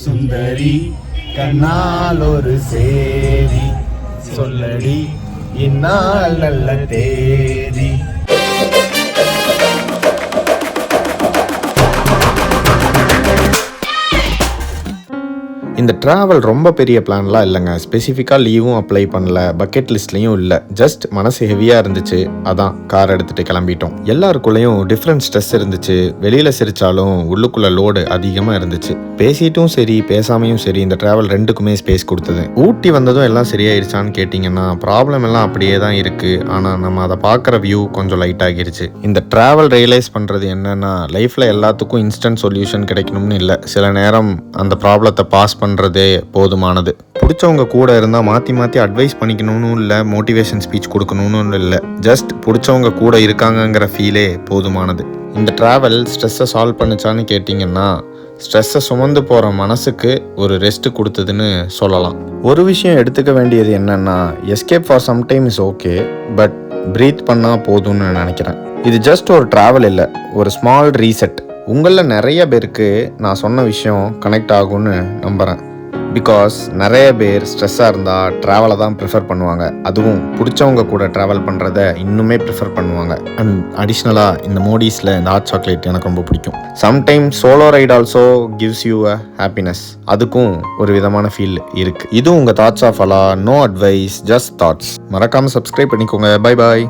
சுந்தரி கண்ணால் ஒரு சேதி சொல்லடி இந்நாள் நல்ல தேதி. இந்த ட்ராவல் ரொம்ப பெரிய பிளான்லாம் இல்லைங்க. ஸ்பெசிஃபிக்காக லீவும் அப்ளை பண்ணல, பக்கெட் லிஸ்ட்லையும் இல்லை. ஜஸ்ட் மனசு ஹெவியாக இருந்துச்சு, அதான் கார் எடுத்துகிட்டு கிளம்பிட்டோம். எல்லாருக்குள்ளேயும் டிஃப்ரெண்ட் ஸ்ட்ரெஸ் இருந்துச்சு. வெளியில் சிரித்தாலும் உள்ளுக்குள்ளே லோடு அதிகமாக இருந்துச்சு. பேசிட்டும் சரி பேசாமையும் சரி இந்த ட்ராவல் ரெண்டுக்குமே ஸ்பேஸ் கொடுத்தது. ஊட்டி வந்ததும் எல்லாம் சரியாயிருச்சான்னு கேட்டிங்கன்னா ப்ராப்ளம் எல்லாம் அப்படியே தான் இருக்குது. ஆனால் நம்ம அதை பார்க்குற வியூ கொஞ்சம் லைட் ஆகிருச்சு. இந்த ட்ராவல் ரியலைஸ் பண்ணுறது என்னென்னா, லைஃப்பில் எல்லாத்துக்கும் இன்ஸ்டன்ட் சொல்யூஷன் கிடைக்கணும்னு இல்லை. சில நேரம் அந்த ப்ராப்ளத்தை பாஸ் பண்ணுறதே போதுமானது. பிடிச்சவங்க கூட இருந்தால் மாற்றி மாற்றி அட்வைஸ் பண்ணிக்கணும்னு இல்லை, மோட்டிவேஷன் ஸ்பீச் கொடுக்கணும்னு இல்லை. ஜஸ்ட் பிடிச்சவங்க கூட இருக்காங்கங்கிற ஃபீலே போதுமானது. இந்த ட்ராவல் ஸ்ட்ரெஸ்ஸை சால்வ் பண்ணிச்சான்னு கேட்டிங்கன்னா, ஸ்ட்ரெஸ்ஸை சுமந்து போகிற மனசுக்கு ஒரு ரெஸ்ட் கொடுத்ததுன்னு சொல்லலாம். ஒரு விஷயம் எடுத்துக்க வேண்டியது என்னென்னா, escape for some time is okay, but breathe பண்ணால் போதும்னு நினைக்கிறேன். இது ஜஸ்ட் ஒரு ட்ராவல் இல்லை, ஒரு ஸ்மால் ரீசெட். உங்களில் நிறைய பேருக்கு நான் சொன்ன விஷயம் கனெக்ட் ஆகும்னு நம்புகிறேன். பிகாஸ் நிறைய பேர் ஸ்ட்ரெஸ்ஸாக இருந்தால் ட்ராவலை தான் ப்ரிஃபர் பண்ணுவாங்க. அதுவும் பிடிச்சவங்க கூட ட்ராவல் பண்ணுறத இன்னுமே ப்ரிஃபர் பண்ணுவாங்க. அண்ட் அடிஷ்னலாக இந்த மோடிஸில் இந்த ஹாட் சாக்லேட் எனக்கு ரொம்ப பிடிக்கும். Sometimes solo ride also gives you a happiness. அதுக்கும் ஒரு விதமான ஃபீல் இருக்குது. இது உங்கள் தாட்ஸ் ஆஃப் அலா. No advice, just thoughts. மறக்காமல் சப்ஸ்கிரைப் பண்ணிக்கோங்க. பை பாய்.